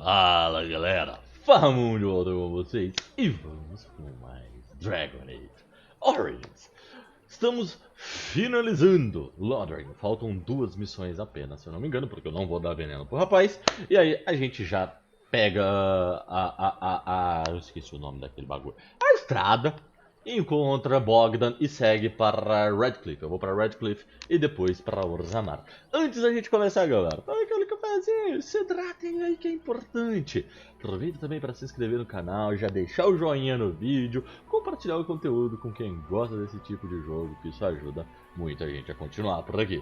Fala galera, Fahamum de volta com vocês e vamos com mais Dragon Age Origins. Estamos finalizando Lodring, faltam 2 missões apenas, se eu não me engano, porque eu não vou dar veneno pro rapaz. E aí a gente já pega eu esqueci o nome daquele bagulho, a estrada, encontra Bogdan e segue para Redcliffe. Eu vou para Redcliffe e depois para Orzammar. Antes da gente começar, galera, toma aquele cafezinho, se hidratem aí que é importante. Aproveita também para se inscrever no canal, já deixar o joinha no vídeo, compartilhar o conteúdo com quem gosta desse tipo de jogo, que isso ajuda muito a gente a continuar por aqui.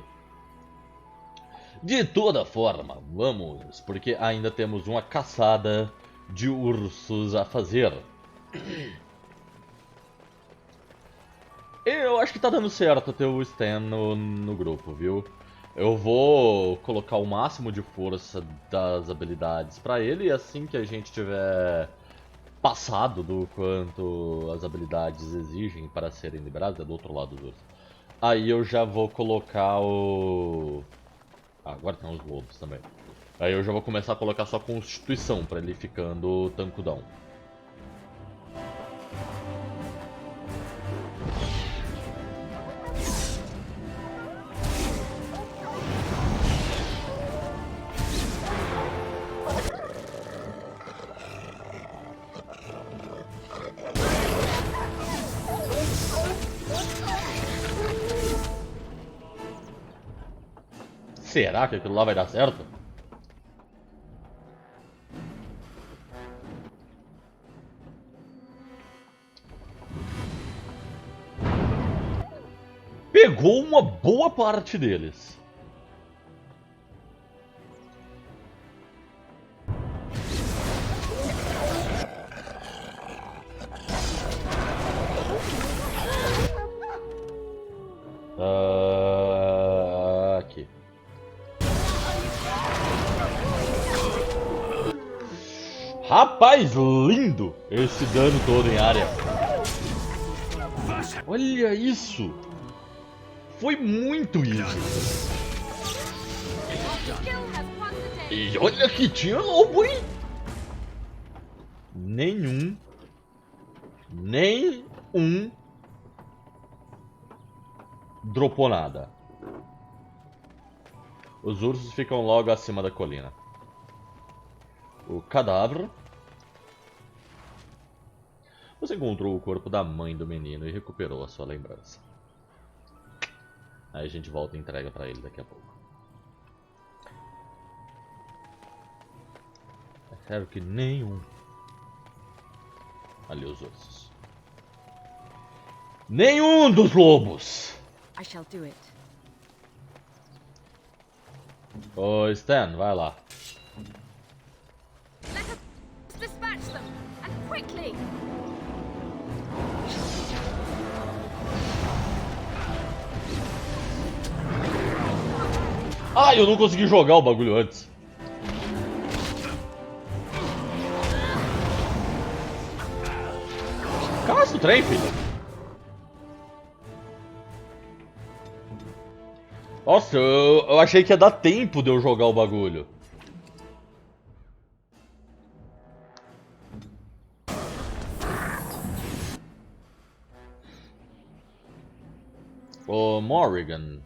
De toda forma, vamos, porque ainda temos uma caçada de ursos a fazer. Eu acho que tá dando certo ter o STEN no grupo, viu? Eu vou colocar o máximo de força das habilidades pra ele, e assim que a gente tiver passado do quanto as habilidades exigem para serem liberadas, é do outro lado do urso. Aí eu já vou colocar o... agora tem os lobos também. Aí eu já vou começar a colocar só constituição pra ele ficando tancudão. Será que aquilo lá vai dar certo? Pegou uma boa parte deles. Aqui. Rapaz, lindo esse dano todo em área. Olha isso. Foi muito easy. E olha que tinha lobo, hein? Nem um dropou nada. Os ursos ficam logo acima da colina. O cadáver. Você encontrou o corpo da mãe do menino e recuperou a sua lembrança. Aí a gente volta e entrega pra ele daqui a pouco. É sério que nenhum. Ali os ursos. Nenhum dos lobos! Ô, Stan, vai lá. Ah, eu não consegui jogar o bagulho antes. Caça o trem, filho. Nossa, eu achei que ia dar tempo de eu jogar o bagulho. Ô, Morrigan.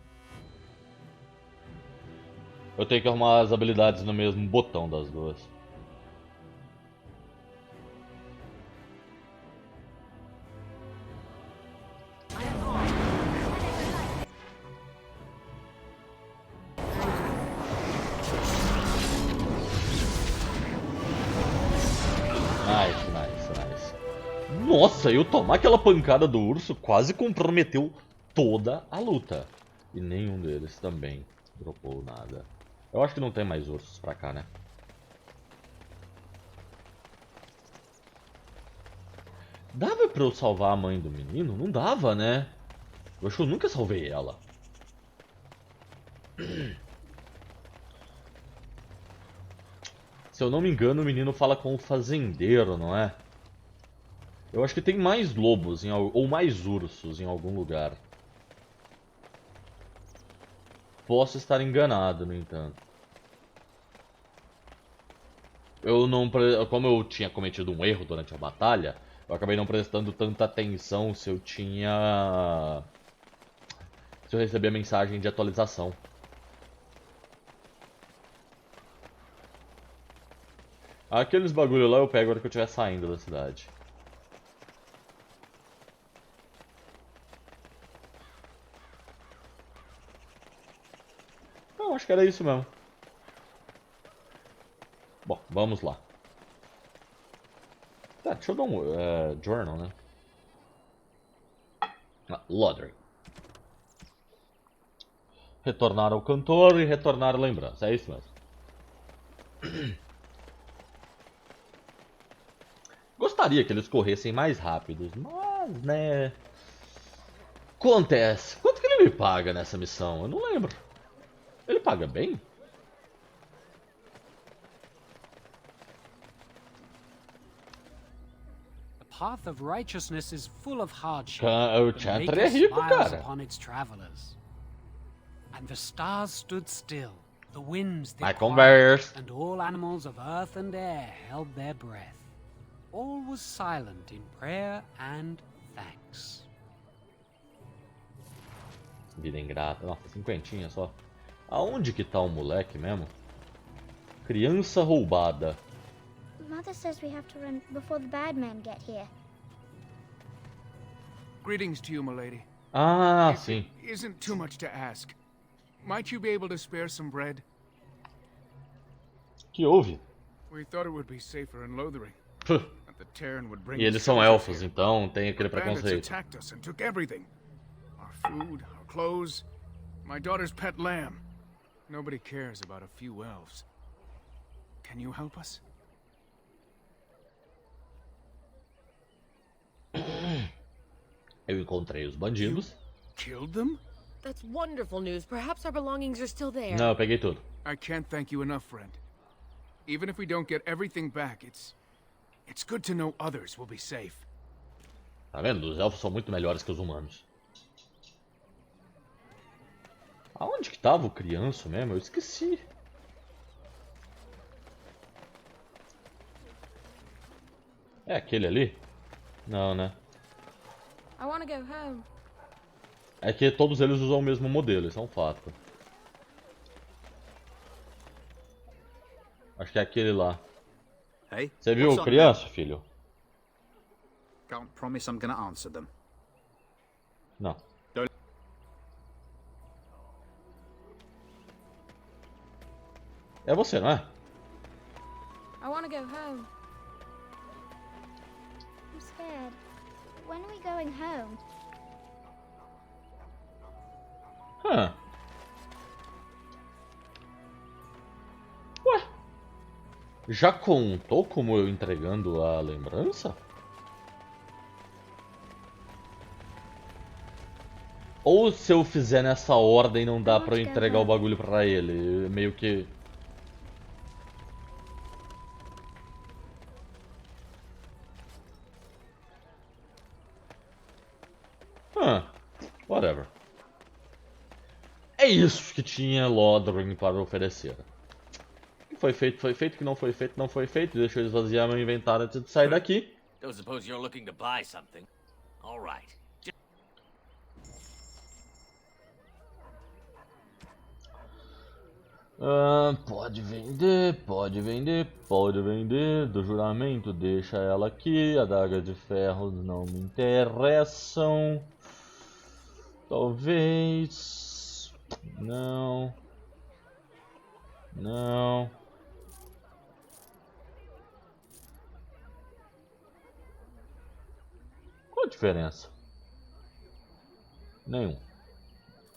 Eu tenho que arrumar as habilidades no mesmo botão das duas. Nice. Nossa, eu tomar aquela pancada do urso quase comprometeu toda a luta. E nenhum deles também dropou nada. Eu acho que não tem mais ursos pra cá, né? Dava pra eu salvar a mãe do menino? Não dava, né? Eu acho que eu nunca salvei ela. Se eu não me engano, o menino fala com o fazendeiro, não é? Eu acho que tem mais lobos ou mais ursos em algum lugar. Posso estar enganado, no entanto. eu não... Como eu tinha cometido um erro durante a batalha, eu acabei não prestando tanta atenção se eu tinha... Se eu recebi a mensagem de atualização. Aqueles bagulho lá eu pego na hora que eu estiver saindo da cidade. Não, acho que era isso mesmo. Bom, vamos lá. Tá, deixa eu dar um journal, né? Lottery. Retornar ao cantor e retornar a lembrança. É isso mesmo. Gostaria que eles corressem mais rápidos, mas, né... Acontece. Quanto que ele me paga nessa missão? Eu não lembro. Ele paga bem? Path of righteousness is full of hardship. O Chanter é rico, cara. Upon its travelers. And the stars stood still, the winds they Vai cried, conversa. and all animals of earth and air held their breath. All was silent in prayer and thanks. Vida ingrata. Nossa, cinquentinha só. Aonde que tá o moleque mesmo? Criança roubada. Mother says we have to run before the bad men get here. Greetings to you, milady. Ah, If sim. it isn't too much to ask, might you be able to spare some bread? Que houve? We thought it would be safer in Lothering. Puh. That the Terran would bring E eles são soldiers elfos, here. então tem aquele But bandits preconceito. attacked us and took everything. Our food, our clothes, my daughter's pet lamb. Nobody cares about a few elves. Can you help us? Eu encontrei os bandidos. Killed them? That's wonderful news. Perhaps our belongings are still there. Não, eu peguei tudo. I can't thank you enough, friend. Even if we don't get everything back, it's good to know others will be safe. Tá vendo? Os elfos são muito melhores que os humanos. Aonde que tava o criança mesmo? Eu esqueci. É aquele ali? Não, né? I want to go home. É que todos eles usam o mesmo modelo, isso é um fato. Acho que é aquele lá. Hey, Você viu what's o up, criança, filho? man? Can't promise I'm gonna answer them. Não. É você, não é? I want to go home. I'm scared. When are we going home? Hã? Ué? Já contou como eu entregando a lembrança? Ou se eu fizer nessa ordem não dá pra eu entregar o bagulho pra ele? Meio que... Whatever. É isso que tinha Lothering para oferecer. O que foi feito, foi feito. O que não foi feito, não foi feito. Deixa eu esvaziar meu inventário antes de sair daqui. Don't suppose you're looking to buy something? All right. Pode vender, pode vender, pode vender. Do juramento, deixa ela aqui. Adagas de ferro não me interessam. Talvez. Não. Não. Qual a diferença? Nenhum.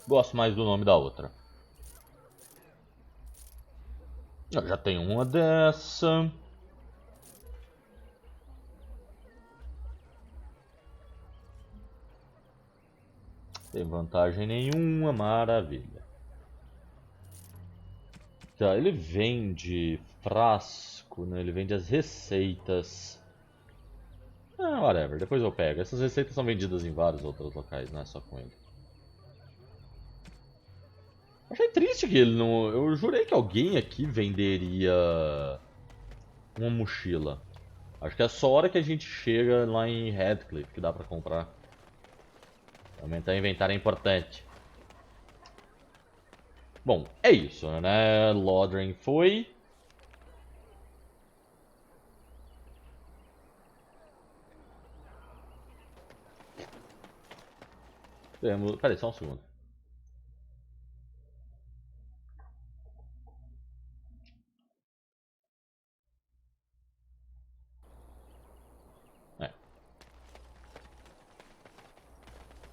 Gosto mais do nome da outra. Eu já tenho uma dessa. Tem vantagem nenhuma, maravilha. Tá, ele vende frasco, né? Ele vende as receitas. Whatever, depois eu pego. Essas receitas são vendidas em vários outros locais, não é só com ele. Achei triste que ele não... Eu jurei que alguém aqui venderia uma mochila. Acho que é só a hora que a gente chega lá em Radcliffe que dá pra comprar. Aumentar o inventário é importante. Bom, é isso, né? Lodren foi. Temos... Peraí, só um segundo.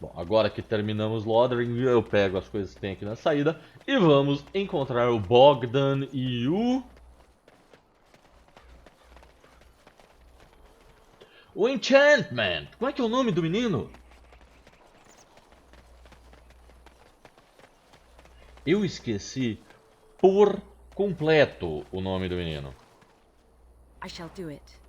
Bom, agora que terminamos Lodren, eu pego as coisas que tem aqui na saída e vamos encontrar o Bogdan e o Enchantment! Como é que é o nome do menino? Eu esqueci por completo o nome do menino. I shall do it.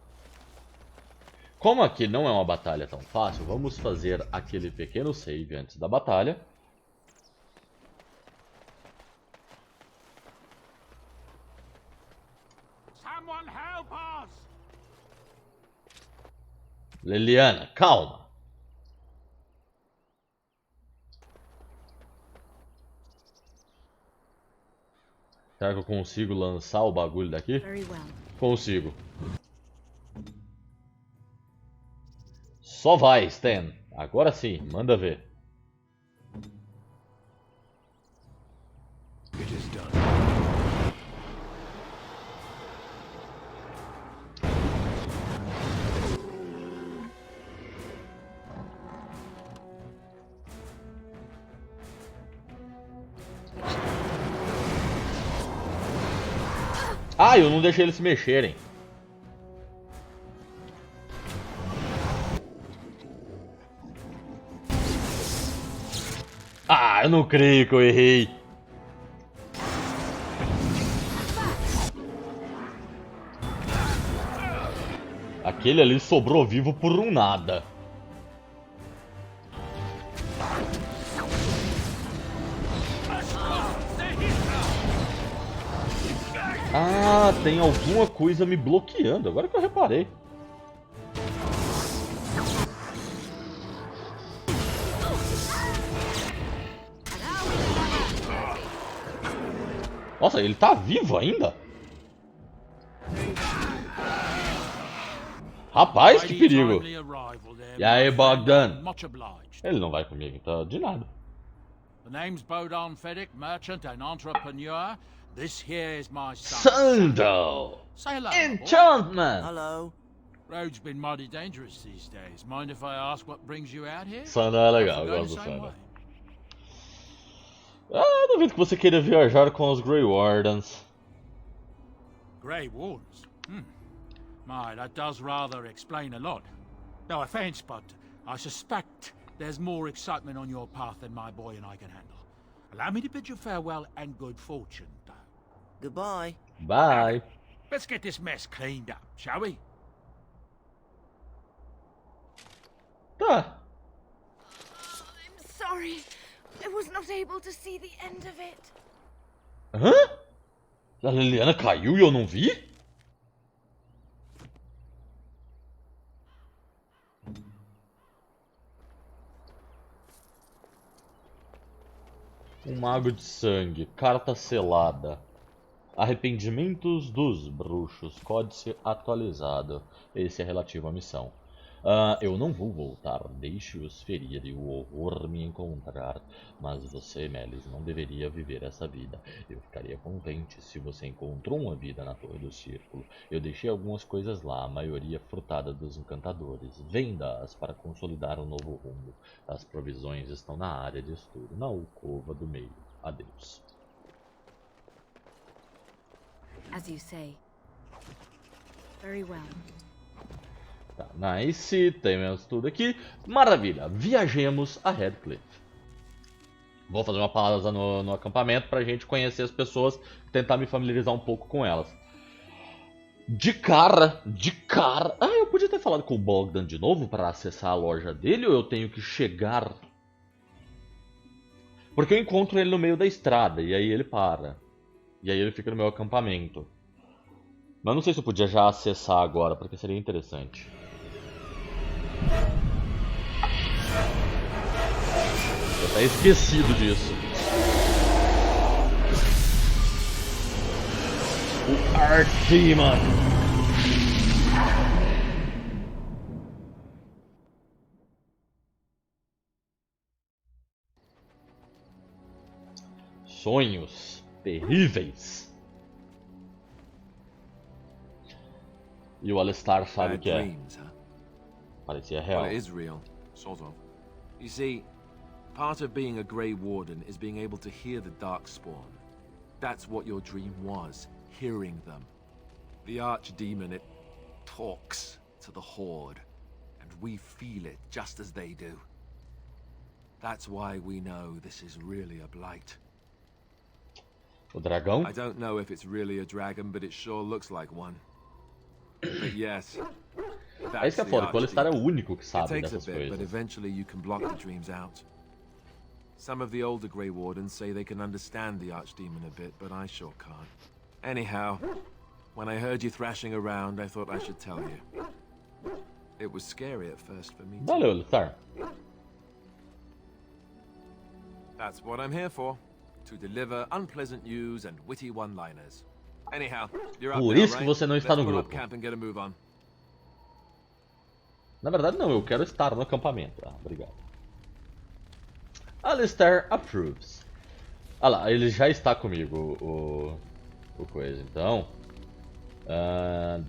Como aqui não é uma batalha tão fácil, vamos fazer aquele pequeno save antes da batalha. Someone help us! Liliana, calma. Será que eu consigo lançar o bagulho daqui? Very well. Consigo. Só vai, Stan. Agora sim, manda ver. It is done. Ah, eu não deixei eles se mexerem. Ah, eu não creio que eu errei. Aquele ali sobrou vivo por um nada. Ah, tem alguma coisa me bloqueando. Agora que eu reparei. Nossa, ele tá vivo ainda? Rapaz, que perigo. E aí, Bogdan? Ele não vai comigo, então de nada. The name's Bodan Fedek, merchant and entrepreneur. This here is my son. Sandal! Say hello. Enchantment! Hello. Road's been mighty dangerous these days. Mind if I ask what brings you out here? Sandal é legal, eu Going gosto the do same Sandal. way. Ah, duvido que você queira viajar com os Grey Wardens. Grey Wardens? My, that does rather explain a lot. No offense, but I suspect there's more excitement on your path than my boy and I can handle. Allow me to bid you farewell and good fortune, though. Goodbye. Bye. Let's get this mess cleaned up, shall we? Tá. I'm sorry. I was not able to see the end of it. Hã? A Liliana caiu e eu não vi? Um mago de sangue, carta selada. Arrependimentos dos bruxos, códice atualizado. Esse é relativo à missão. Eu não vou voltar, deixe-os ferir e o horror me encontrar. Mas você, Melis, não deveria viver essa vida. Eu ficaria contente se você encontrou uma vida na Torre do Círculo. Eu deixei algumas coisas lá, a maioria furtada dos encantadores. Venda-as para consolidar um novo rumo. As provisões estão na área de estudo, na alcova do meio. Adeus. As you say. Very well. Tá, nice, temos tudo aqui. Maravilha, viajemos a Radcliffe. Vou fazer uma pausa no acampamento pra gente conhecer as pessoas, tentar me familiarizar um pouco com elas. De cara. Ah, eu podia ter falado com o Bogdan de novo para acessar a loja dele ou eu tenho que chegar? Porque eu encontro ele no meio da estrada e aí ele para. E aí ele fica no meu acampamento. Mas não sei se eu podia já acessar agora, porque seria interessante. Eu até esquecido disso. O Arcdemon. Sonhos terríveis. E o Alistar sabe o que é. Parecia real. Well, it is real, sort of. You see, part of being a Grey Warden is being able to hear the Darkspawn. That's what your dream was, hearing them. The Archdemon, it talks to the Horde, and we feel it just as they do. That's why we know this is really a blight. O dragão? I don't know if it's really a dragon, but it sure looks like one. But yes, É isso que é foda, que o Alistar é o único que sabe it takes a dessas bit, but coisas. eventually you can block the dreams out. Some of the older Grey Wardens say they can understand the Archdemon a bit, but I sure can't. Anyhow, when I heard you thrashing around, I thought I should tell you. It was scary at first for me too. Valeu, Alistar. That's what I'm here for. To deliver unpleasant news and witty one-liners. Anyhow, you're up Por now, isso que right? você não está no Let's put up grupo. camp and get a move on. Na verdade não, eu quero estar no acampamento. Ah, obrigado. Alistar approves. Ah lá, ele já está comigo, o coisa. Então,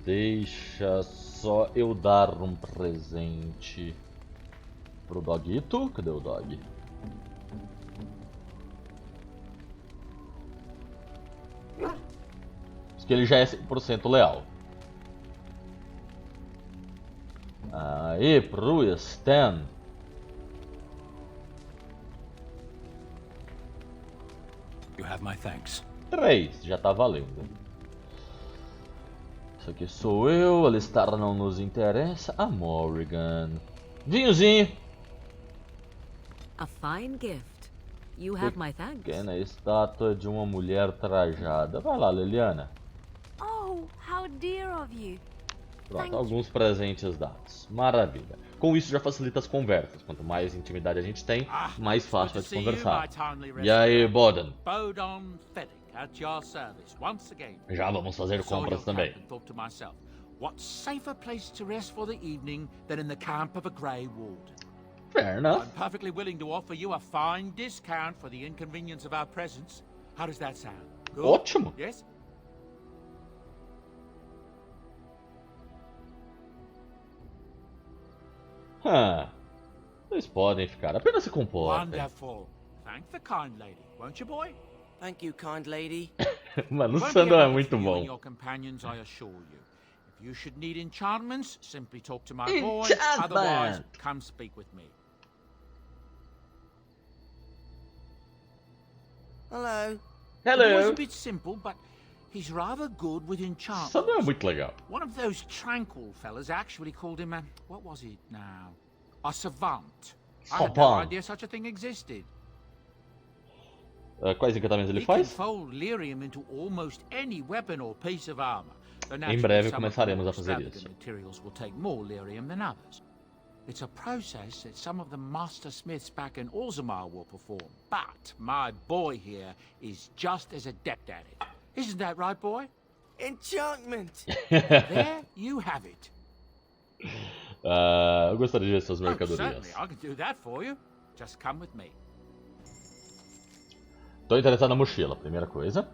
deixa só eu dar um presente pro Dogito. Cadê o Dog? Diz que ele já é 100% leal. Aí, pro STEN. You have my thanks. 3, já tá valendo. Isso aqui sou eu, Alistar não nos interessa. A Morrigan. Vinhozinho. A fine gift. You have my thanks. Pequena estátua de uma mulher trajada. Vai lá, Liliana. Oh, how dear of you. Pronto, alguns presentes dados. Maravilha. Com isso já facilita as conversas. Quanto mais intimidade a gente tem, mais fácil é de conversar. E aí, Boden? Bodon Fedek, at your service once again. Já vamos fazer compras também. Thought to myself, what safer place to rest for the evening than in the camp of a Grey Warden? Fair enough. I'm perfectly willing to offer you a fine discount for the inconvenience of our presence. How does that sound? Good? Ótimo. Yes? Vocês podem ficar, apenas se comportem. Wonderful. Thank the kind lady, won't you, boy? Thank you, kind lady. Mano, o Won't be Sandro é another muito for you and bom. your companions, I assure you. If you should need enchantments, simply talk to my boy. Enchantment. Otherwise, come speak with me. Hello. The boy's Hello. a bit simple, but he's rather good with enchantments. Sandro é muito legal. One of those tranquil fellas actually called him a... what was it now? A savant. I had no Savant. idea such a thing existed. Quais encantamentos ele He can faz? fold lyrium into almost any weapon or piece of armor. Though Em naturally, breve some of the começaremos more a fazer extravagant isso. materials will take more lyrium than others. It's a process that some of the master smiths back in Orzammar will perform. But my boy here is just as adept at it. Isn't that right, boy? Enchantment. There you have it. Eu gostaria de ver suas Oh, mercadorias. certainly, I can do that for you. Just come with me. Tô interessado na mochila, primeira coisa.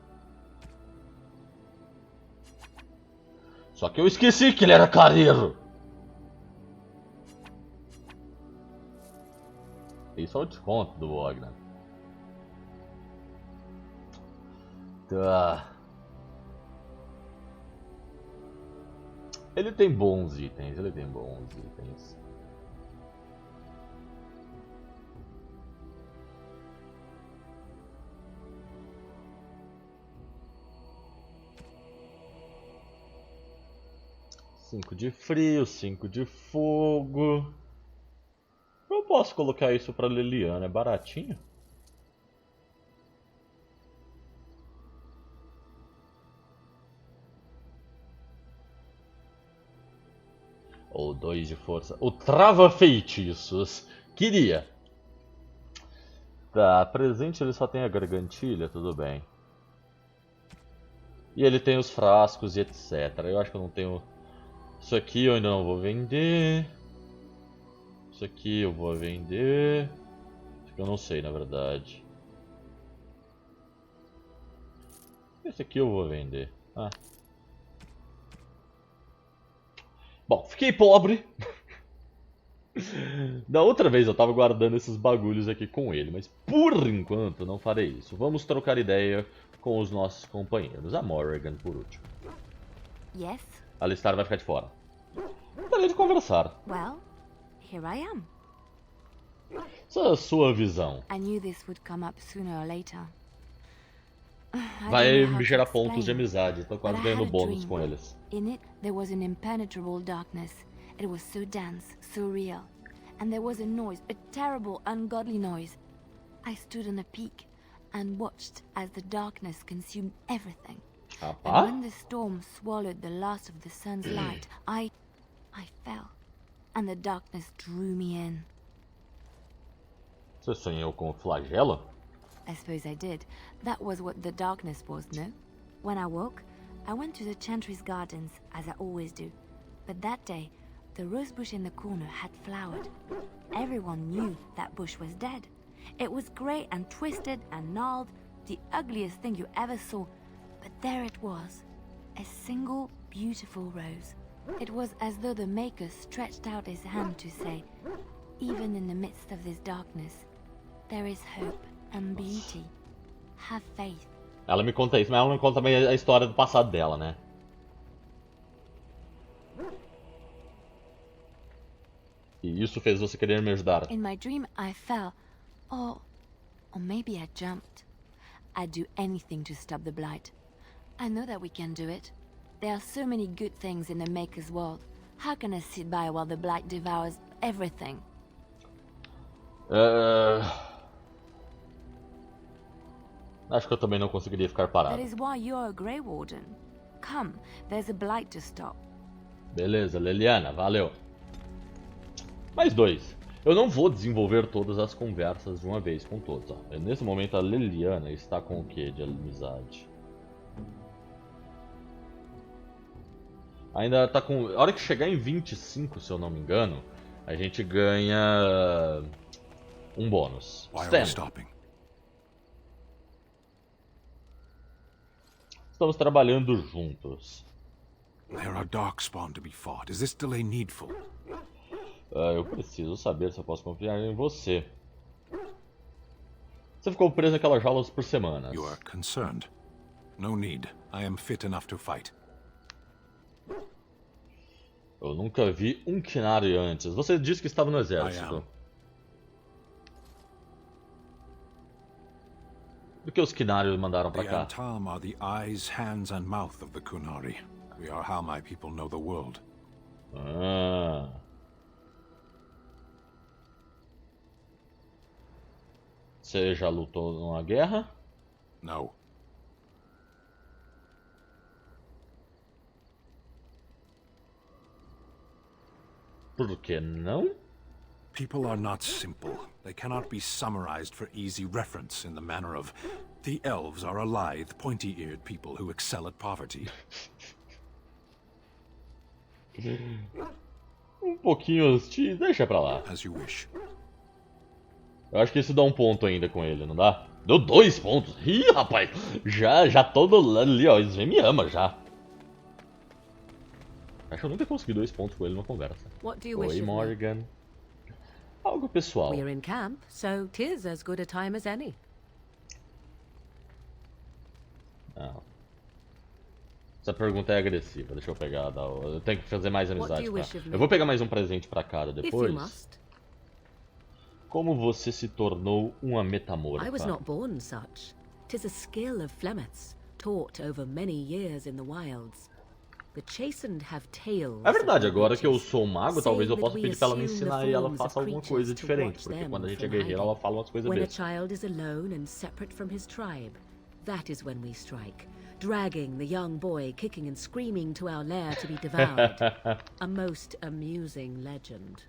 Só que eu esqueci que ele era careiro. Isso é o desconto do Wagner. Tá. Ele tem bons itens, ele tem bons itens. Cinco de frio, 5 de fogo. Eu posso colocar isso pra Liliana, é baratinho? Ou 2 de força. O trava-feitiços. Queria. Tá, presente ele só tem a gargantilha, tudo bem. E ele tem os frascos e etc. Eu acho que eu não tenho... Isso aqui eu ainda não vou vender. Isso aqui eu vou vender. Isso aqui eu não sei, na verdade. Esse aqui eu vou vender. Ah. Bom, fiquei pobre. Da outra vez eu tava guardando esses bagulhos aqui com ele, mas por enquanto não farei isso. Vamos trocar ideia com os nossos companheiros. A Morrigan por último. Yes? A Alistar vai ficar de fora. Gostaria de conversar. Well, here I am. Essa é a sua visão. I knew this would come up sooner or later. Vai me gerar pontos de amizade. Tô quase ganhando bônus com eles. In it, there was an impenetrable darkness. It was so dense, so real. And there was a noise, a terrible, ungodly noise. I stood on a peak and watched as the darkness consumed everything. And when the storm swallowed the last of the sun's light, I fell. And the darkness drew me in. Você sonhou com o flagelo? I suppose I did. That was what the darkness was, no? When I woke, I went to the Chantry's gardens, as I always do. But that day, the rose bush in the corner had flowered. Everyone knew that bush was dead. It was grey and twisted and gnarled, the ugliest thing you ever saw. But there it was, a single beautiful rose. It was as though the Maker stretched out his hand to say, even in the midst of this darkness, there is hope and beauty. Have faith. Ela me conta isso, mas ela não conta também a história do passado dela, né? E isso fez você querer me ajudar. In my dream, I fell. Or maybe I jumped. I'd do anything to stop the blight. I know that we can do it. There are so many good things in the Maker's world. How can I sit by while the blight devours everything? Acho que eu também não conseguiria ficar parado. That is why you're a Grey Warden. Come, there's a blight to stop. Beleza, Leliana, valeu. Mais 2. Eu não vou desenvolver todas as conversas de uma vez com todos. Ó. Nesse momento a Leliana está com o que de amizade? Ainda tá com... A hora que chegar em 25, se eu não me engano, a gente ganha um bônus. STEN. Estamos trabalhando juntos. There are darkspawn to be fought. Is this delay needful? Eu preciso saber se eu posso confiar em você. Você ficou preso naquelas jaulas por semanas. You are concerned. No need. I am fit enough to fight. Eu nunca vi um Quinari antes. Você disse que estava no exército. Do que os Quinari mandaram pra cá? The Antam are the eyes, hands and mouth of the Kunari. We are how my people know the world. Você já lutou numa guerra? No. Por que não? People are not simple. They cannot be summarized for easy reference in the manner of the elves are a lithe, pointy-eared people who excel at poverty. Pouquinho hostil, deixa pra lá. As you wish. Eu acho que isso dá um ponto ainda com ele, não dá? Deu 2 pontos. Ih, rapaz, já todo ali, ó, eles me ama já. Acho que eu nunca consegui 2 pontos com ele numa conversa. Oi, Morrigan. Algo pessoal. We're in camp, so 'tis as good a time as any. Não. Essa pergunta é agressiva. Deixa eu pegar. Eu tenho que fazer mais amizade. Eu vou pegar mais um presente pra cada depois. Como você se tornou uma metamorfa? I was not born such. 'Tis a skill of Flemeth's, taught over many years in the wilds. The chastened have tales. É verdade, agora que eu sou um mago, talvez eu possa pedir pra ela me ensinar e ela faça alguma coisa diferente, porque quando a gente é guerreiro, ela fala umas coisas When a bestas. child is alone and separate from his tribe, that is when we strike, dragging the young boy kicking and screaming to our lair to be devoured. A most amusing legend.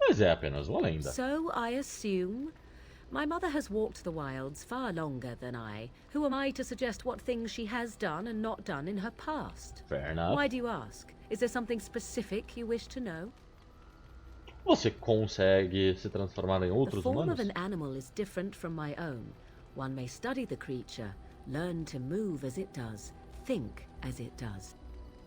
Mas é apenas uma lenda. So I assume. My mother has walked the wilds far longer than I. Who am I to suggest what things she has done and not done in her past? Fair enough. Why do you ask? Is there something specific you wish to know? Você consegue se transformar em The outros form humanos? of an animal is different from my own. One may study the creature, learn to move as it does, think as it does.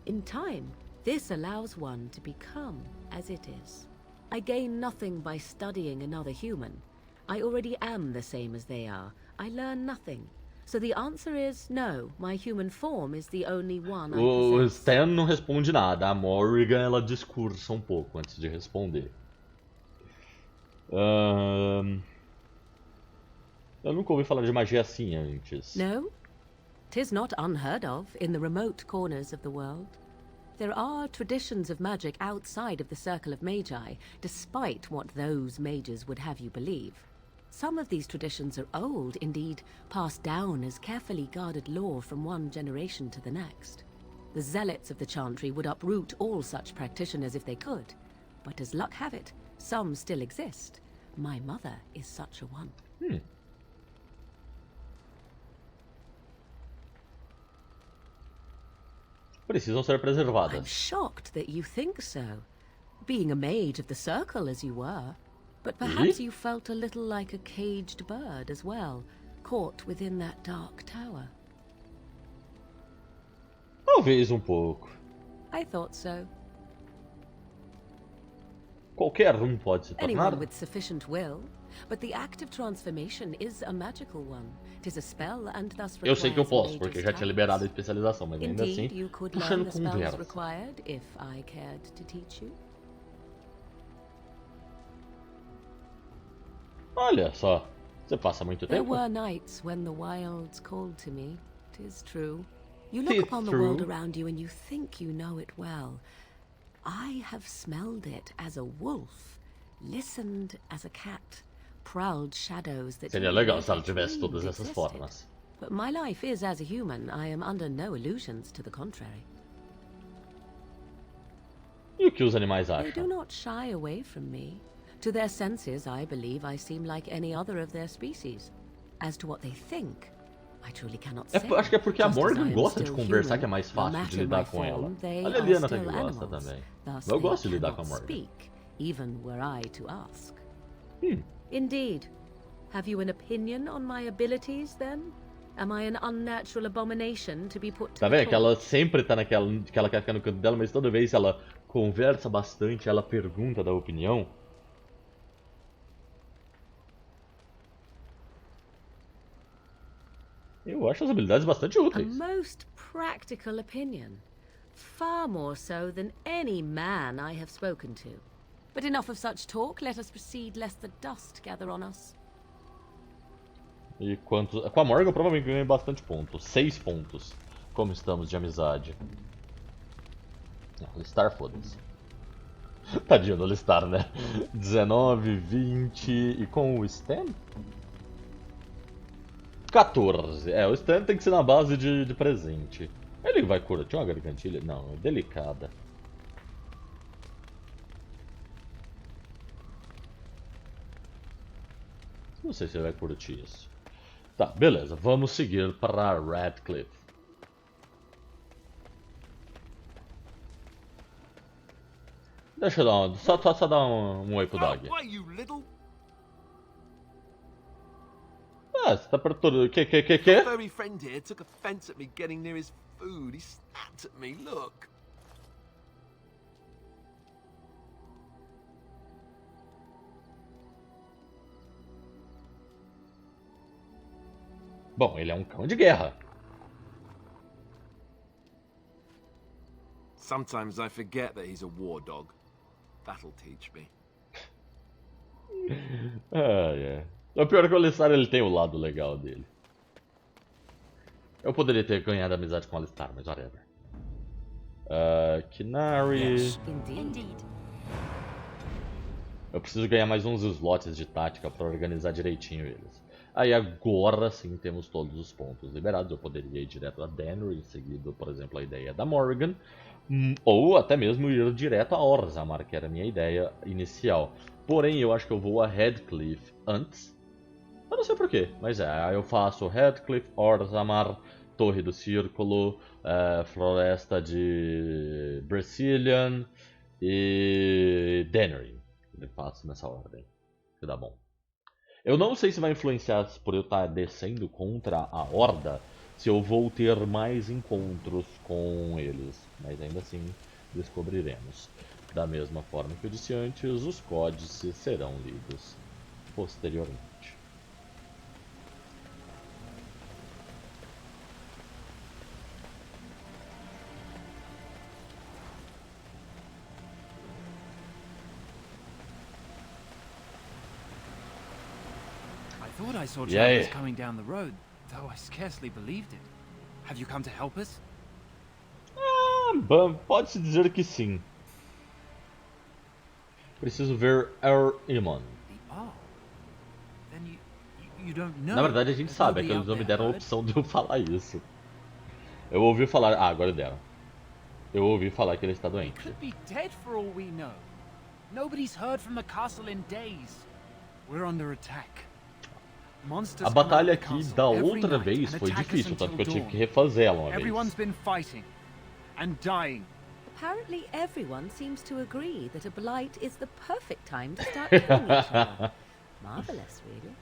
In time, this allows one to become as it is. I gain nothing by studying another human. I already am the same as they are. I learn nothing. So the answer is no, my human form is the only one I O possess. Stan não responde nada. A Morrigan, ela discursa um pouco antes de responder. Eu nunca ouvi falar de magia assim antes. No? 'Tis not unheard of in the remote corners of the world. There are traditions of magic outside of the circle of magi, despite what those mages would have you believe. Some of these traditions are old, indeed, passed down as carefully guarded lore from one generation to the next. The zealots of the chantry would uproot all such practitioners if they could, but as luck have it, some still exist. My mother is such a one. Precisam ser preservadas. I'm shocked that you think so, being a mage of the circle as you were. But perhaps you felt a little like a caged bird as well, caught within that dark tower. Talvez um pouco. I thought so. Qualquer pode se tornar. Anyone with sufficient will, but the act of transformation is a magical one. It is a spell and thus Eu sei que eu requires posso, porque mage's já tinha talents. liberado a especialização, mas ainda Indeed, assim, you could puxando learn the spells conversa. required if I cared to teach you. Olha só, você passa muito There tempo? were nights when the wilds called to me, 'tis true. You look 'Tis upon the true. world around you and you think you know it well. I have smelled it as a wolf, listened as a cat, prowled shadows that Seria you legal never se ela tivesse dreamed todas essas existed. formas. But my life is as a human. I am under no illusions to the contrary. E o que os animais They do acham? not shy away from me. To their senses, I believe I seem like any other of their species. As to what they think, I truly cannot say. Acho que é porque a Just as I Morrigan am gosta de still conversar, human, que é mais no fácil de matter lidar my com ela. form, they A are Liliana still também gosta animals. também. Thus Eu they gosto de lidar com cannot a Morrigan. speak, even were I to ask. Indeed. Have you an opinion on my abilities, then? Am I an unnatural abomination to be put to Tá the vendo? Que ela torch? sempre tá naquela que ela quer ficar no canto dela, mas toda vez ela conversa bastante, ela pergunta da opinião. Eu acho as habilidades bastante A úteis. most practical opinion. Far more so than any man I have spoken to. But enough of such talk, let us proceed lest the dust gather on us. E quantos. Com a Morgan eu provavelmente ganhei bastante pontos. 6 pontos. Como estamos de amizade? Não, Alistar, foda-se. Tadinho do Alistar, né? 19, 20 e com o Stan? 14. É, o Stan tem que ser na base de presente. Ele vai curtir uma gargantilha? Não, é delicada. Não sei se ele vai curtir isso. Tá, beleza. Vamos seguir para Radcliffe. Deixa eu dar um... Só dar um oi pro Dog. Why, you little... Ah, você tá perturbando... Que? My furry friend here took offense at me getting near his food. He snapped at me, look. Bom, ele é um cão de guerra. Sometimes I forget that he's a war dog. That'll teach me. O pior é que o Alistar ele tem o lado legal dele. Eu poderia ter ganhado amizade com o Alistar, mas whatever. Kinari. Indeed. Eu preciso ganhar mais uns slots de tática para organizar direitinho eles. Aí agora sim temos todos os pontos liberados. Eu poderia ir direto a Denry, seguido, por exemplo, a ideia da Morrigan. Ou até mesmo ir direto a Orzammar, que era a minha ideia inicial. Porém, eu acho que eu vou a Heathcliff antes. Eu não sei porquê, mas aí eu faço Heathcliff, Orzammar, Torre do Círculo, Floresta de Brecilian e Denry. Eu faço nessa ordem, que dá bom. Eu não sei se vai influenciar por eu estar descendo contra a Horda, se eu vou ter mais encontros com eles. Mas ainda assim, descobriremos. Da mesma forma que eu disse antes, os códices serão lidos posteriormente. I thought I saw travelers coming down the road, though I scarcely believed it. Have you come to help us? Pode-se dizer que sim. Preciso ver Iman. Oh. Then you don't know. Na verdade a gente sabe, é que eles não me deram a opção de eu falar isso. Eu ouvi falar... Ah, agora deram. Eu ouvi falar que ele está doente. Could be dead for all we know. Nobody's heard from the castle in days. We're under attack. A batalha aqui da outra vez foi difícil, tanto que eu tive que refazer ela uma vez. Everyone's been fighting and dying. Apparently everyone seems to agree that a blight is the perfect time to start killing each other. Marvelous, really.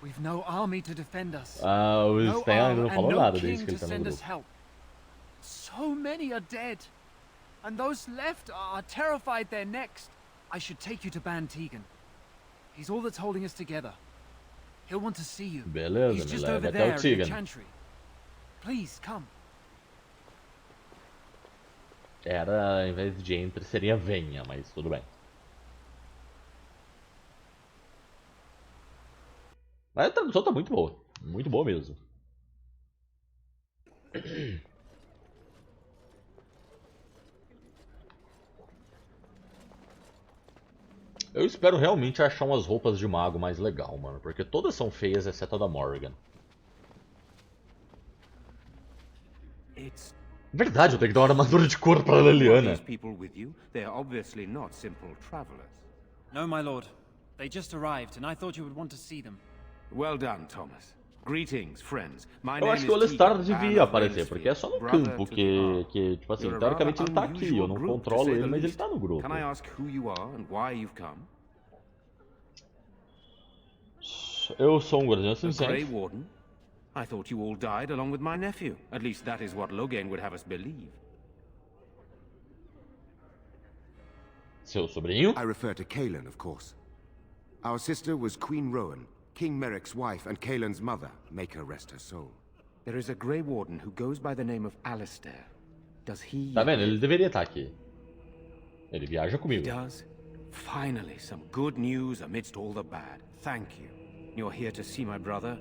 We've no army to defend us. O STEN ainda não falou nada desde que ele tá no grupo. Help. So many are dead, and those left are terrified they're next. I should take you to Ban Tegan. He's all that's holding us together. He'll want to see you. Beleza, He's just me over leva there até o in the Tegan. chantry. Please come. Era, em vez de entre, seria venha, mas tudo bem. Mas a tradução tá muito boa. Muito boa mesmo. Eu espero realmente achar umas roupas de mago mais legal, mano. Porque todas são feias, exceto a da Morrigan. Verdade, eu tenho que dar uma armadura de couro pra Liliana. No, my lord. They just arrived, and I thought you would want to see them. Well done, Thomas. Greetings, friends. My Eu name acho que o is Alistar Tegan, devia Anne aparecer, of porque é só no Rainsfield, campo brother que tipo assim, You're a teoricamente ele tá rather aqui, eu não unusual group, to controlo say ele, the mas ele least. tá no grupo. Can I ask who you are and why you've come? Eu sou um guardião A cinzento. Grey Warden? I thought you all died along with my nephew. At least that is what Logain would have us believe. Seu sobrinho? I refer to Kaelin, of course. Our sister was Queen Rowan, King Merrick's wife and Kaelin's mother. Make her rest her soul. There is a Grey Warden who goes by the name of Alistair. Does he... Tá vendo? Ele deveria estar aqui. Ele viaja comigo. He does? Finally, some good news amidst all the bad. Thank you. You're here to see my brother.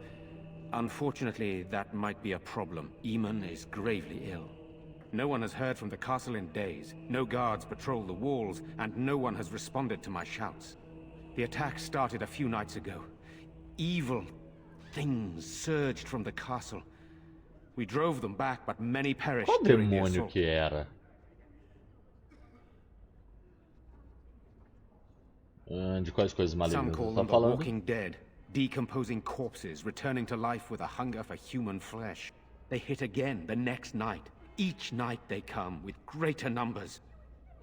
Unfortunately, that might be a problem. Eamon is gravely ill. No one has heard from the castle in days. No guards patrol the walls, and no one has responded to my shouts. The attack started a few nights ago. Evil things surged from the castle. We drove them back, but many perished Qual during the demônio assault. que era? De quais coisas Some malignas call você them tá the falando? walking dead, decomposing corpses, returning to life with a hunger for human flesh. They hit again the next night. Each night they come, with greater numbers.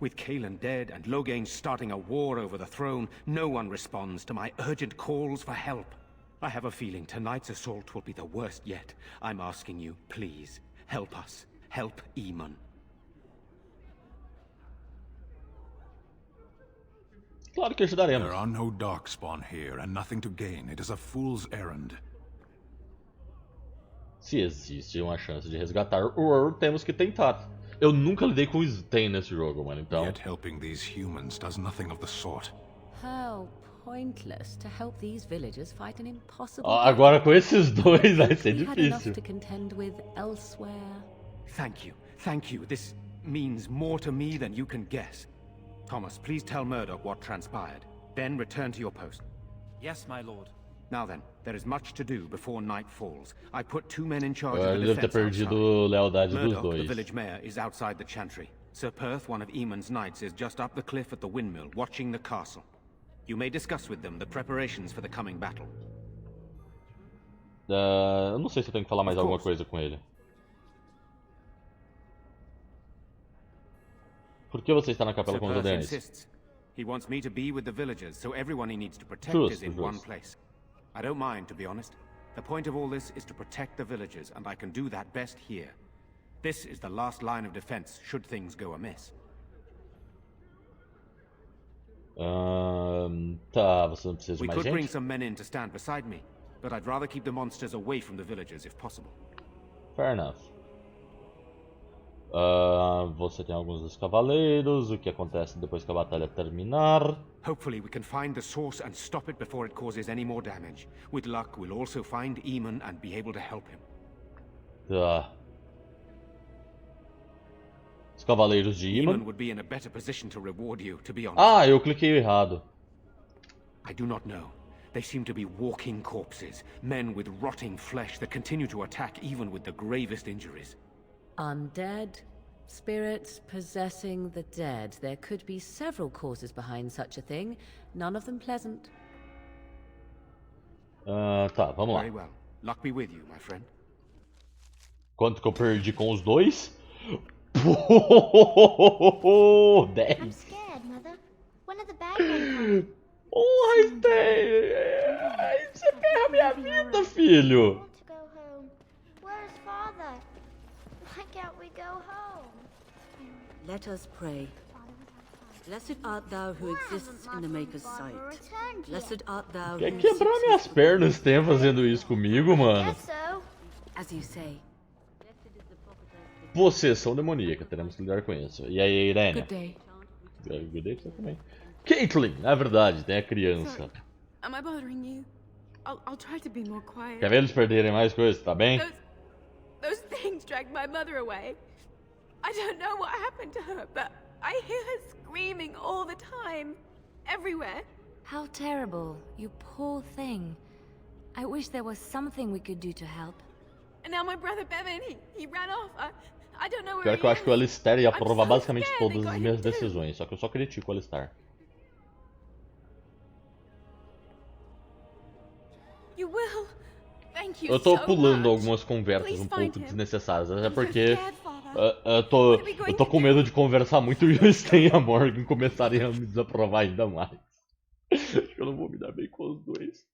With Kaelin dead and Logain starting a war over the throne, no one responds to my urgent calls for help. I have a feeling tonight's assault will be the worst yet. I'm asking you, please, help us. Help Eamon. Claro que ajudaremos. There are no darkspawn here, and nothing to gain. It is a fool's errand. Se existe uma chance de resgatar o Ur, temos que tentar. Eu nunca lidei com STEN nesse jogo, mano, então... Yet helping these humans does nothing of the sort. How pointless to help these villagers fight an impossible Agora com esses dois vai ser we had enough difícil. to contend with elsewhere. Thank you. Thank you. This means more to me than you can guess. Thomas, please tell Murdoch what transpired. Then return to your post. Yes, my lord. Now then, there is much to do before night falls. I put 2 men in charge of Ele the deve ter defense perdido outside. lealdade dos Murdoch, the dois. village mayor, is outside the chantry. Sir Perth, one of Eamon's knights, is just up the cliff at the windmill, watching the castle. You may discuss with them the preparations for the coming battle. Eu não sei se eu tenho que falar mais alguma coisa com ele. Por que você está na capela com os aldeões? Insists. He wants me to be with the villagers, so everyone he needs to protect Justo, is in one place. I don't mind, to be honest. The point of all this is to protect the villagers, and I can do that best here. This is the last line of defense, should things go amiss. Tá, você não precisa de We mais could bring gente? some men in to stand beside me, but I'd rather keep the monsters away from the villagers if possible. Fair enough. Você tem alguns dos cavaleiros, o que acontece depois que a batalha terminar. Hopefully we can find the source and stop it before it causes any more damage. With luck, we'll also find Eamon and be able to help him. Tá. Os cavaleiros de Eamon Eamon. would be in a better position to reward you, to be honest. Ah, eu cliquei errado. I do not know. They seem to be walking corpses, men with rotting flesh that continue to attack even with the gravest injuries. Undead, spirits possessing the dead. There could be several causes behind such a thing, none of them pleasant. Tá, vamos lá. Very well. Luck be with you, my friend. Quanto que eu perdi com os dois? 10. I'm scared, Mother. When are the bad men coming? Porra, Stan! Você ferra minha vida, filho! Want to go home. Where's Father? Why can't we go home? Let us pray. Blessed art thou who exists in the Maker's sight. Blessed art thou Quer who quebrar minhas pernas, Stan, fazendo isso comigo, mano? As you say. Possessão demoníaca, teremos que lidar com isso. E aí, Irene? Good day. Good day pra você também. Caitlyn, na verdade, tem a criança. Am I bothering you? I'll try to be more quiet. Quer ver eles perderem mais coisas, tá bem? Those things dragged my mother away. I don't know what happened to her, but I hear her screaming all the time. Everywhere. How terrible, you poor thing. I wish there was something we could do to help. And now my brother Bevan, he ran off. I don't know where Pior he que eu acho is. que o Alistair ia aprovar so basicamente scared todas they as got minhas him too. decisões, só que eu só critico o Alistair. You will. Thank you Eu tô so pulando much. algumas conversas Please um find pouco him. desnecessárias, até I'm so porque scared, Father. eu tô com medo de conversar muito e o Stan e a Morrigan começarem a me desaprovar ainda mais. Acho que eu não vou me dar bem com os dois.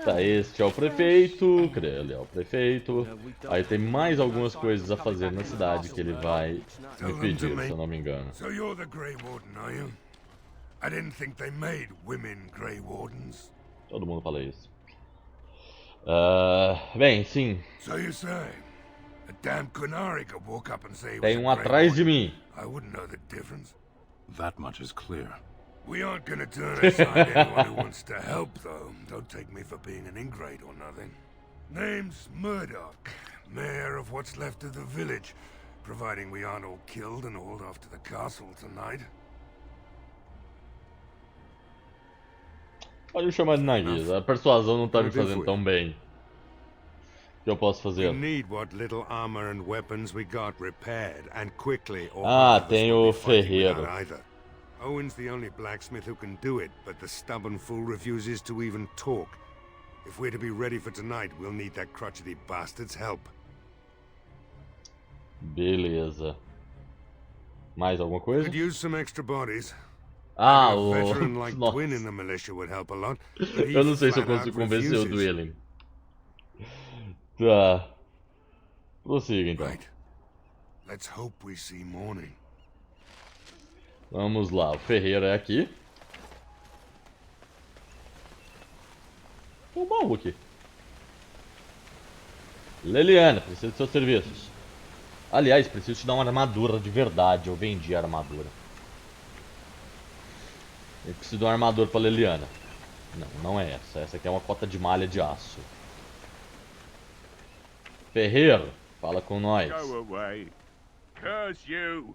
Tá, este é o prefeito, ele é o prefeito. Aí tem mais algumas coisas a fazer na cidade que ele vai me pedir, se eu não me engano. So you're the Grey Warden, are you? I didn't think they made women Grey Wardens. Todo mundo fala isso. Bem, sim. So you say, a damn Kunari could walk up and say he was Tem a um Grey atrás de Warden. mim. I wouldn't know the difference. That much is clear. We aren't gonna turn aside anyone who wants to help, though. Don't take me for being an ingrate or nothing. Name's Murdoch, mayor of what's left of the village, providing we aren't all killed and hauled off to the castle tonight. Pode me chamar de nariz, a persuasão não tá me fazendo tão bem. O que eu posso We fazer? need what little armor and weapons we got repaired, and quickly, or Ah, half of us tem will o be fighting ferreiro. without either. Owen's the only blacksmith who can do it, but the stubborn fool refuses to even talk. If we're to be ready for tonight, we'll need that crotchety bastard's help. Beleza. Mais alguma coisa? Could use some extra bodies. Ah, A o... veteran like Nossa. Twin in the militia would help a lot, but he Eu não sei se eu flat consigo out convencer o refuses. Dwelling. Tá. Prossiga então. Right. Let's hope we see morning. Vamos lá, o ferreiro é aqui. Tem um baú aqui. Leliana, preciso de seus serviços. Aliás, preciso te dar uma armadura de verdade. Eu vendi a armadura. Eu preciso de uma armadura pra Leliana. Não, não é essa. Essa aqui é uma cota de malha de aço. Ferreiro, fala com nós. Go away. Curse you.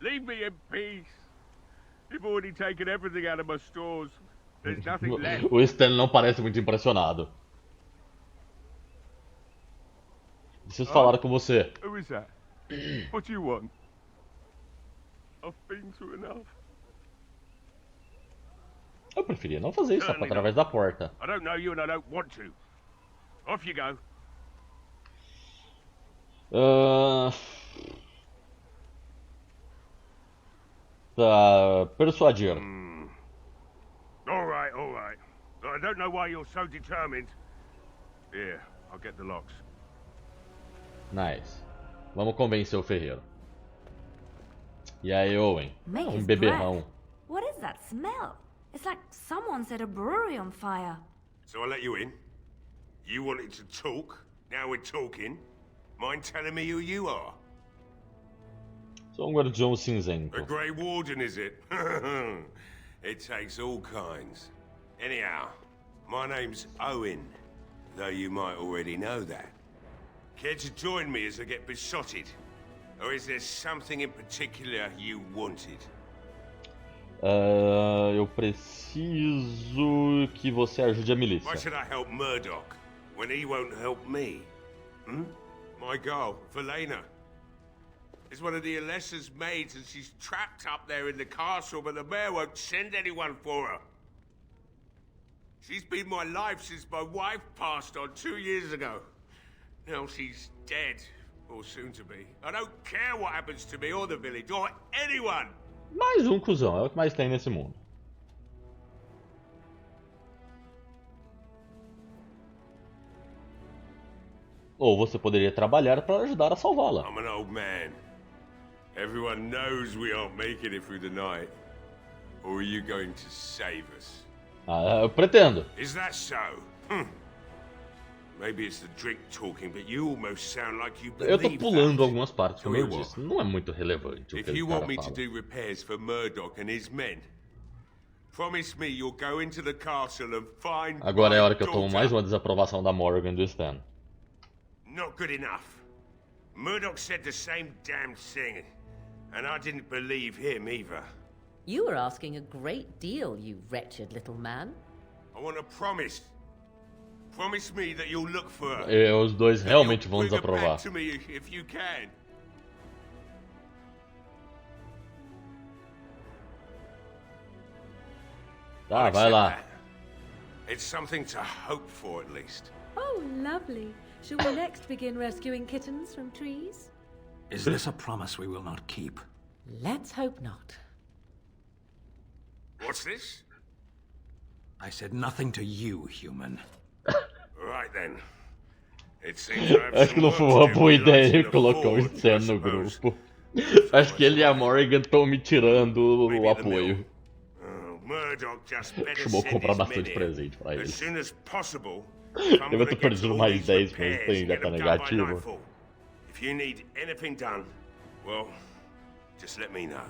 Leave me in peace. You've already taken everything out of my stores. There's nothing left. O Stan não parece muito impressionado. Preciso falar com você. Who is that? What do you want? I've been through enough. Eu preferia não fazer isso, só através da porta. I don't know you and I don't want to. Off you go. Tá, persuadir. All right, all right. I don't know why you're so determined. Here, I'll get the locks. Nice. Vamos convencer o ferreiro. E aí, Owen? Maker's Beberrão. breath. What is that smell? It's like someone set a brewery on fire. So I let you in. You wanted to talk. Now we're talking. Mind telling me who you are? Sou um guardião cinzento. A Grey Warden, is it? It takes all kinds. Anyhow, my name's Owen, though you might already know that. Care to join me as I get besotted? Or is there something in particular you wanted? Eu preciso que você ajude a milícia. Why should I help Murdoch when he won't help me? My girl, Valena, is one of the Alessa's maids and she's trapped up there in the castle, but the mayor won't send anyone for her. She's been my life since my wife passed on 2 years ago. Now she's dead, or soon to be. I don't care what happens to me or the village or anyone. Mais um cuzão, é o que mais tem nesse mundo. Ou você poderia trabalhar para ajudar a salvá-la. I'm an old man. Everyone knows we aren't making it through the night. Or are you going to save us? Eu pretendo. Is that so? Maybe it's the drink talking, but you almost sound like you believe Eu tô pulando that. algumas partes, como eu disse. Não é muito relevante o If que you o want cara me to fala. do repairs for Murdoch and his men, promise me you'll go into the castle and find Agora é a hora que eu my tomo daughter. mais uma desaprovação da Morrigan e do Stan. Not good enough. Murdoch said the same damn thing, and I didn't believe him either. You were asking a great deal, you wretched little man. I want a promise. Promise me that you'll look for her. Os dois realmente vão Bring her desaprovar. back to me if you can. Tá, I'll vai accept lá. that. It's something to hope for, at least. Oh, lovely. Shall we next begin rescuing kittens from trees? Is this a promise we will not keep? Let's hope not. What's this? I said nothing to you, human. Right then. It seems I have Acho que some não foi work uma to do boa with lighting ideia the colocar o fort, Stan I no suppose. grupo. Acho que ele e a Morrigan estão me tirando o apoio. Murdoch just better Chamou send comprar his bastante men in. presente pra As eles. soon as possible. Deve ter perdido mais 10 com o Stan, já tá negativo. If you need anything done, well, just let me know.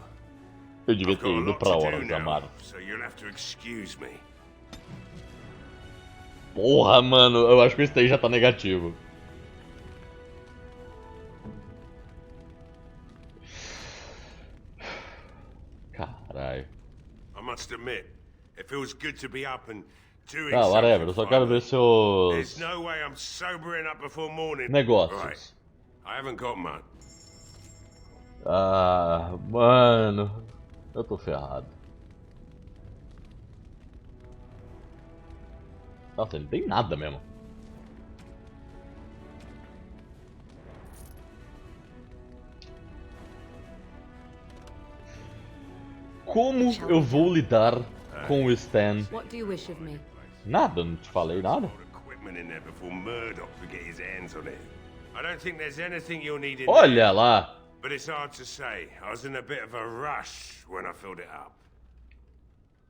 Eu devia I've ter got a ido lot pra to do Horas, now, Amaro. so you'll have to excuse me. Porra, mano, eu acho que o Stan já tá negativo. Caralho. I must admit, it feels good to be up and doing Ah, whatever, eu something só quero ver seus There's no way I'm sobering up before morning. negócios. Right. I haven't got much. Ah, mano, eu tô ferrado. Nossa, ele tem nada mesmo. Como eu vou lidar com o Stan? What do you wish of me? Nada, não te falei nada. Equipment in there before Murdoch could get his hands on it. I don't think there's anything you'll need in Olha there. lá. But it's hard to say. I was in a bit of a rush when I filled it up.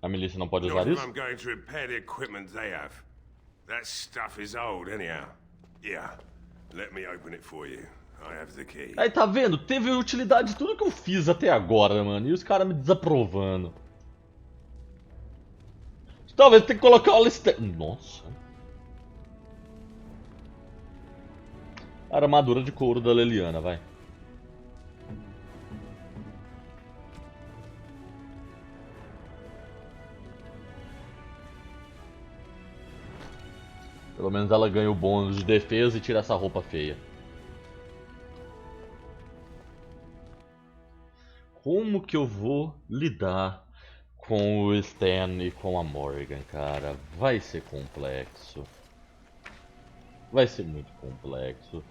A milícia não pode Not usar if isso? I'm going to repair the equipment they have. That stuff is old, anyhow. Yeah, let me open it for you. I have the key. Aí, tá vendo? Teve utilidade tudo que eu fiz até agora, mano. E os caras me desaprovando. Talvez tenha que colocar o Stan. Nossa. Armadura de couro da Leliana, vai. Pelo menos ela ganha o bônus de defesa e tira essa roupa feia. Como que eu vou lidar com o STEN e com a Morrigan, cara? Vai ser complexo. Vai ser muito complexo.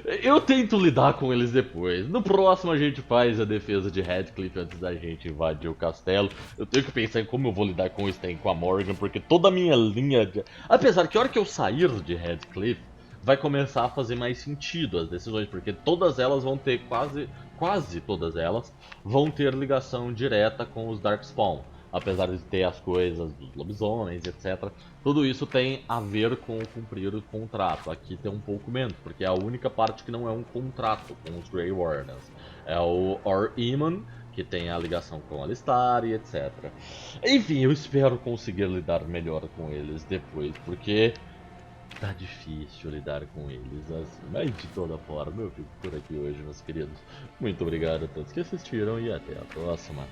Eu tento lidar com eles depois. No próximo a gente faz a defesa de Radcliffe antes da gente invadir o castelo. Eu tenho que pensar em como eu vou lidar com o STEN e com a Morrigan, porque toda a minha linha de... Apesar que a hora que eu sair de Radcliffe, vai começar a fazer mais sentido as decisões, porque todas elas vão ter, quase todas elas, vão ter ligação direta com os Darkspawn. Apesar de ter as coisas dos lobisomens, etc. Tudo isso tem a ver com cumprir o contrato. Aqui tem um pouco menos, porque é a única parte que não é um contrato com os Grey Wardens. É o Or-Eamon, que tem a ligação com a Alistar e etc. Enfim, eu espero conseguir lidar melhor com eles depois, porque tá difícil lidar com eles assim. Mas de toda forma, eu fico por aqui hoje, meus queridos. Muito obrigado a todos que assistiram e até a próxima.